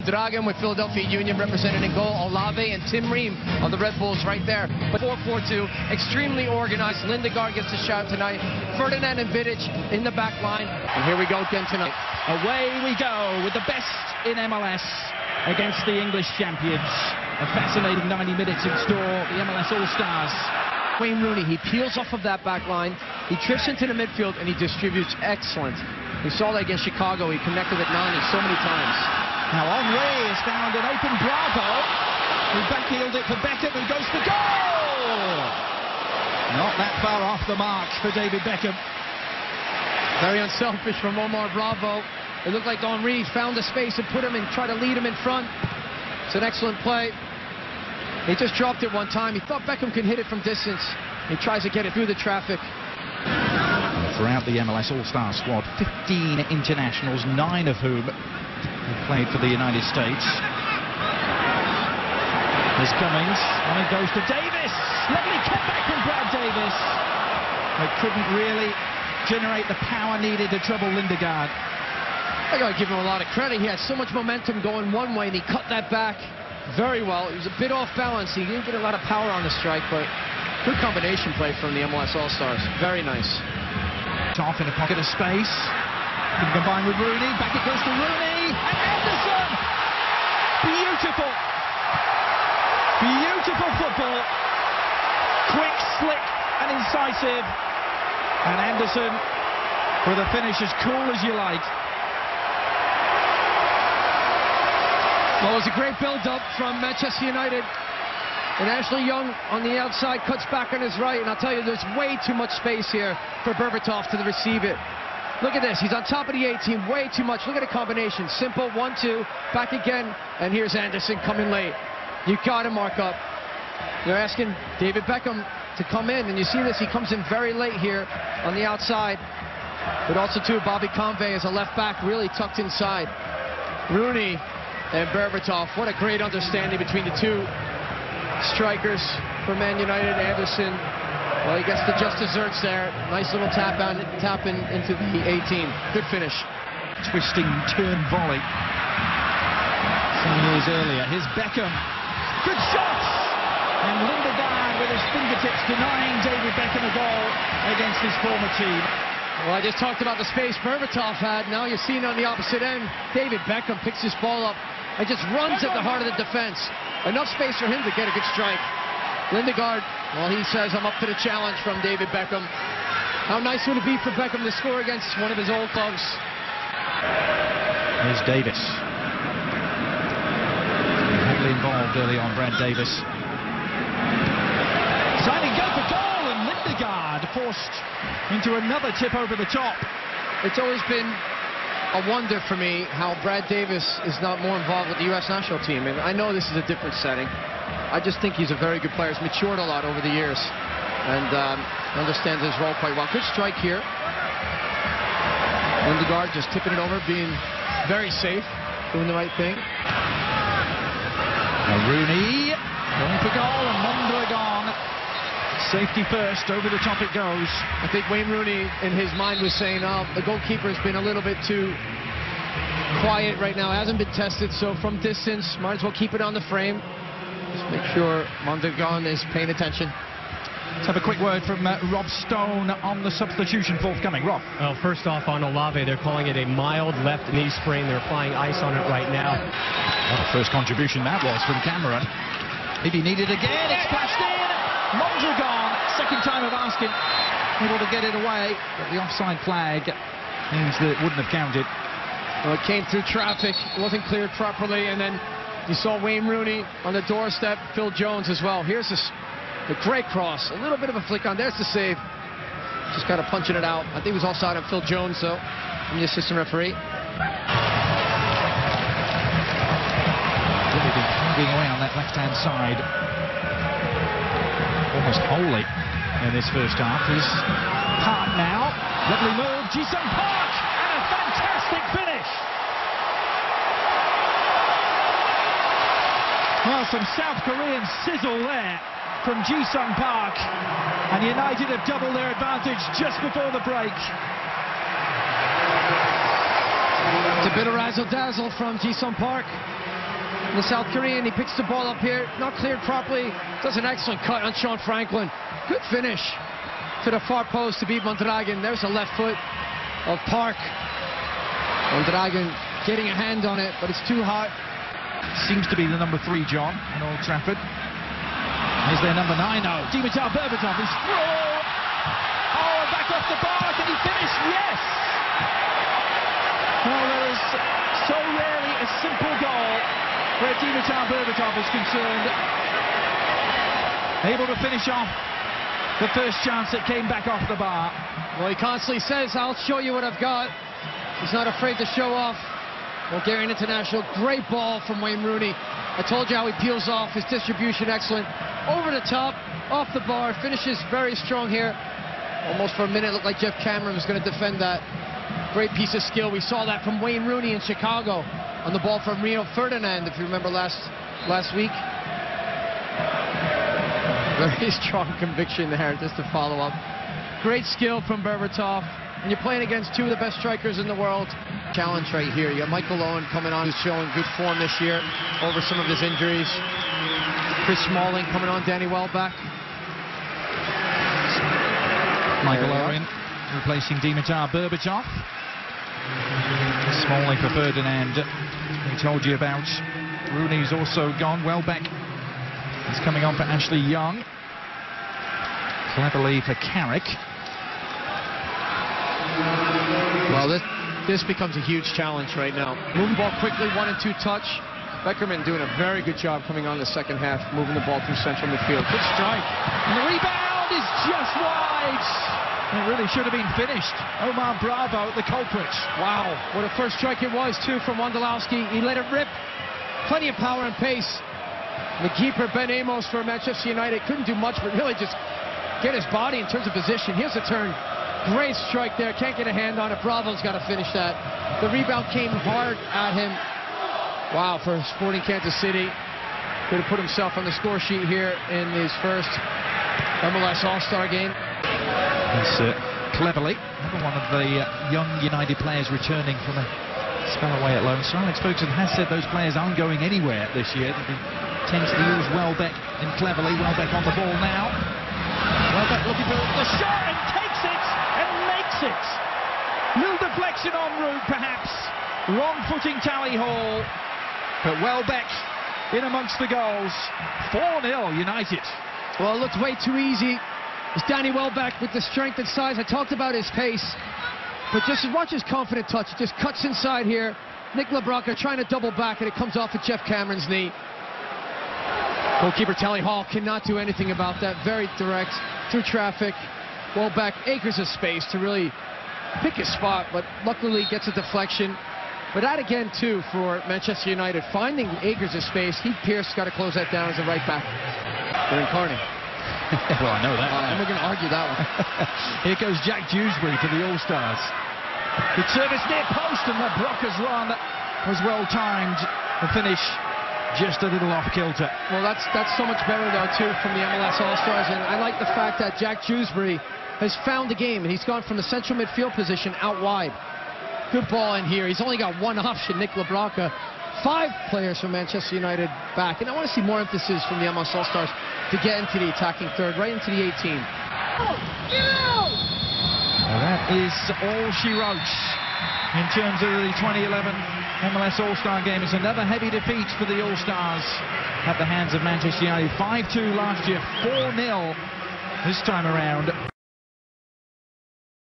Dragon with Philadelphia Union represented in goal. Olave and Tim Ream of the Red Bulls right there. But 4-4-2, extremely organized. Lindegaard gets a shot tonight. Ferdinand and Vidic in the back line. And here we go again tonight. Away we go with the best in MLS against the English champions. A fascinating 90 minutes in store, the MLS All-Stars. Wayne Rooney, he peels off of that back line, he drifts into the midfield, and he distributes excellent. We saw that against Chicago. He connected with Nani so many times. Now Henry has found an open Bravo, who backheeled it for Beckham, who goes for goal! Not that far off the mark for David Beckham. Very unselfish from Omar Bravo. It looked like Henry found a space and put him and tried to lead him in front. It's an excellent play. He just dropped it one time. He thought Beckham could hit it from distance. He tries to get it through the traffic. Throughout the MLS All-Star squad, 15 internationals, 9 of whom have played for the United States. There's Cummings, and it goes to Davis. Lovely cutback from Brad Davis. But couldn't really generate the power needed to trouble Lindegaard. I gotta give him a lot of credit. He had so much momentum going one way, and he cut that back very well. He was a bit off balance. He didn't get a lot of power on the strike, but good combination play from the MLS All-Stars. Very nice. Off in a pocket of space. Can combine with Rooney. Back it goes to Rooney. And Anderson! Beautiful. Beautiful football. Quick, slick, and incisive. And Anderson with a finish as cool as you like. Well, it was a great build-up from Manchester United. And Ashley Young on the outside cuts back on his right, and I'll tell you, there's way too much space here for Berbatov to receive it. Look at this, he's on top of the 18, way too much. Look at the combination, simple, 1-2, back again, and here's Anderson coming late. You got to mark up. They're asking David Beckham to come in, and you see this, he comes in very late here on the outside. But also, too, Bobby Convey is a left back, really tucked inside. Rooney and Berbatov, what a great understanding between the two strikers for Man United. Anderson, well, he gets the just desserts there. Nice little tap in into the 18. Good finish. Twisting turn volley. Some years earlier. Here's Beckham. Good shot! And Lindegaard with his fingertips denying David Beckham a goal against his former team. Well, I just talked about the space Berbatov had. Now you're seeing on the opposite end, David Beckham picks his ball up and just runs at the heart of the defense. Enough space for him to get a good strike. Lindegaard, well, he says, I'm up to the challenge from David Beckham. How nice would it be for Beckham to score against one of his old clubs? Here's Davis. Heavily involved early on, Brad Davis. Signing go for goal, and Lindegaard forced into another tip over the top. It's always been a wonder for me how Brad Davis is not more involved with the U.S. national team. And I know this is a different setting. I just think he's a very good player. He's matured a lot over the years and understands his role quite well. Good strike here. Lindegaard just tipping it over, being very safe, doing the right thing. Now Rooney going for goal, and Mondragon. Safety first, over the top it goes. I think Wayne Rooney, in his mind, was saying, oh, the goalkeeper's been a little bit too quiet right now. Hasn't been tested, so from distance, might as well keep it on the frame. Just make sure Mondragon is paying attention. Let's have a quick word from Rob Stone on the substitution forthcoming. Rob. Well, first off, on Olave, they're calling it a mild left knee sprain. They're applying ice on it right now. What a first contribution that was from Cameron. If he needed again, it's flashed in. Mondragon, second time of asking, able to get it away, but the offside flag means that it wouldn't have counted. Well, it came through traffic, it wasn't cleared properly, and then you saw Wayne Rooney on the doorstep, Phil Jones as well. Here's the great cross, a little bit of a flick on, there's the save. Just kind of punching it out. I think it was offside on Phil Jones, though, from the assistant referee. Really been moving away on that left-hand side. Almost wholly in this first half. Is Park now. Lovely move. Ji-sung Park, and a fantastic finish. Well, some South Korean sizzle there from Ji-sung Park, and United have doubled their advantage just before the break. It's a bit of razzle-dazzle from Ji-sung Park. The South Korean, he picks the ball up here, not cleared properly, does an excellent cut on Sean Franklin. Good finish to the far post to beat Mondragon. There's a left foot of Park. Mondragon getting a hand on it, but it's too hot. Seems to be the number 3, John, in Old Trafford. Is there number 9 now? Dimitar Berbatov is through. Oh, back off the bar. Can he finish? Yes. Well, there is so rarely a simple goal where Dimitar Berbatov is concerned. Able to finish off the first chance that came back off the bar. Well, he constantly says, I'll show you what I've got. He's not afraid to show off. Bulgarian international, great ball from Wayne Rooney. I told you how he peels off, his distribution excellent. Over the top, off the bar, finishes very strong here. Almost for a minute, looked like Jeff Cameron was going to defend that. Great piece of skill. We saw that from Wayne Rooney in Chicago on the ball from Rio Ferdinand, if you remember last week. Very strong conviction there, just to follow up. Great skill from Berbatov. And you're playing against two of the best strikers in the world. Challenge right here. You got Michael Owen coming on, who's showing good form this year over some of his injuries. Chris Smalling coming on, Danny Welbeck. Michael Owen replacing Dimitar Berbatov. Smalling for Ferdinand. We told you about. Rooney's also gone. Welbeck is coming on for Ashley Young. Cleverly for Carrick. Well, this becomes a huge challenge right now. Moving ball quickly, 1 and 2 touch. Beckerman doing a very good job coming on the second half, moving the ball through central midfield. Good strike. And the rebound is just wide. It really should have been finished. Omar Bravo, the culprit. Wow, what a first strike it was, too, from Wondolowski. He let it rip. Plenty of power and pace. The keeper, Ben Amos, for Manchester United, couldn't do much, but really just get his body in terms of position. Here's the turn. Great strike there. Can't get a hand on it. Bravo's got to finish that. The rebound came hard at him. Wow, for Sporting Kansas City. Could have put himself on the score sheet here in his first MLS All-Star game. It's Cleverly, another one of the young United players returning from a spell away at loan. Sir Alex Ferguson has said those players aren't going anywhere this year. He tends to use Welbeck and Cleverly. Welbeck on the ball now. Welbeck looking for the shot and takes it and makes it. Little deflection en route, perhaps. Wrong footing Tally Hall. But Welbeck in amongst the goals. 4-0 United. Well, it looked way too easy. It's Danny Welbeck with the strength and size. I talked about his pace. But just watch his confident touch. It just cuts inside here. Nick LeBronca trying to double back, and it comes off of Jeff Cameron's knee. Goalkeeper Tally Hall cannot do anything about that. Very direct, through traffic. Welbeck, acres of space to really pick his spot, but luckily gets a deflection. But that again, too, for Manchester United, finding acres of space. Heath Pearce got to close that down as a right back. They're in Carney. Well, I know that. And we're going to argue that one. Here goes Jack Dewsbury for the All-Stars. Good service near post, and LeBronca's run was well timed. The finish just a little off kilter. Well, that's so much better, though, too, from the MLS All-Stars. And I like the fact that Jack Dewsbury has found the game, and he's gone from the central midfield position out wide. Good ball in here. He's only got one option, Nick LeBronca. 5 players from Manchester United back. And I want to see more emphasis from the MLS All-Stars to get into the attacking third, right into the 18. Well, that is all she wrote in terms of the 2011 MLS All-Star game. It's another heavy defeat for the All-Stars at the hands of Manchester United. 5-2 last year, 4-0 this time around.